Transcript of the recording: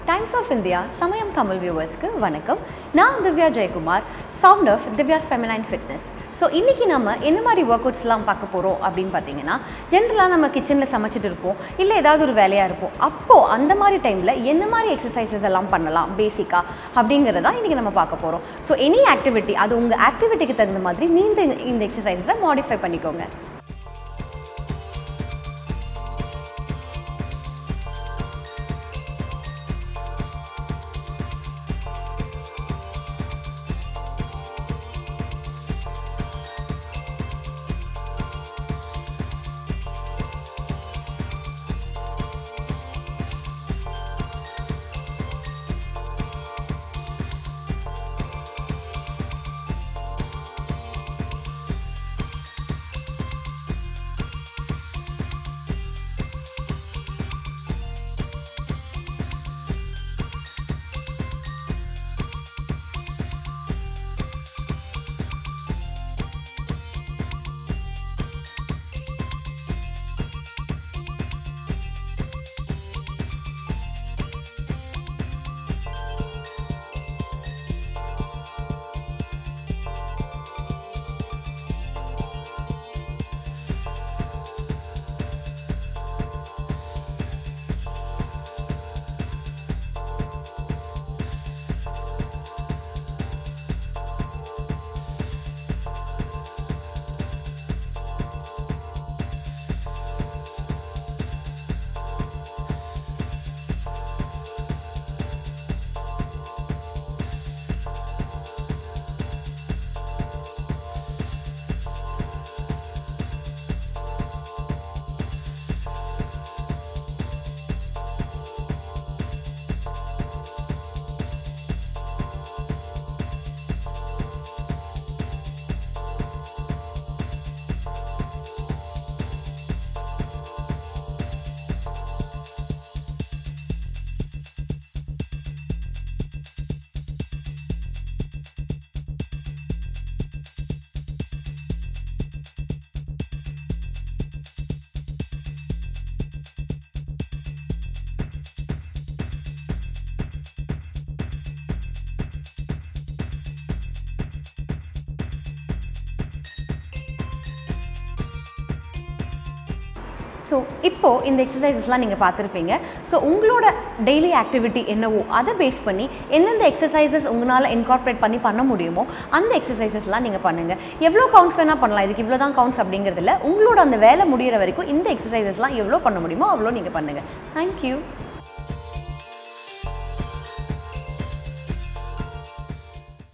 Times of India Samayam Tamil viewers ku vanakkam. நான் Divya Jayakumar, founder of Divya's Feminine Fitness. So இன்றைக்கி நம்ம என்ன மாதிரி ஒர்க் அவுட்ஸ்லாம் பார்க்க போகிறோம் அப்படின்னு பார்த்தீங்கன்னா, ஜென்ரலாக நம்ம கிச்சனில் சமைச்சிட்டு இருப்போம், இல்லை ஏதாவது ஒரு வேலையாக இருப்போம். அப்போது அந்த மாதிரி டைமில் என்ன மாதிரி எக்ஸசைசஸ் எல்லாம் பண்ணலாம் பேசிக்காக அப்படிங்கிறதான் இன்றைக்கி நம்ம பார்க்க போகிறோம். ஸோ எனி ஆக்டிவிட்டி, அது உங்கள் ஆக்டிவிட்டிக்கு தகுந்த மாதிரி நீங்கள் இந்த எக்ஸசைஸை மாடிஃபை பண்ணிக்கோங்க. ஸோ இப்போது இந்த எக்ஸசைசஸ்லாம் நீங்கள் பார்த்துருப்பீங்க. ஸோ உங்களோட டெய்லி ஆக்டிவிட்டி என்னவோ அதை பேஸ் பண்ணி எந்தெந்த எக்ஸசைசஸ் உங்களால் இன்கார்பரேட் பண்ண முடியுமோ அந்த எக்ஸசைசஸ்லாம் நீங்கள் பண்ணுங்கள். எவ்வளோ கவுண்ட்ஸ் வேணால் பண்ணலாம், இதுக்கு இவ்வளோ தான் கவுண்ட்ஸ் அப்படிங்கிறதுல உங்களோட அந்த வேலை முடிகிற வரைக்கும் இந்த எக்ஸசைசஸ்லாம் எவ்வளோ பண்ண முடியுமோ அவ்வளோ நீங்கள் பண்ணுங்கள். தேங்க்யூ.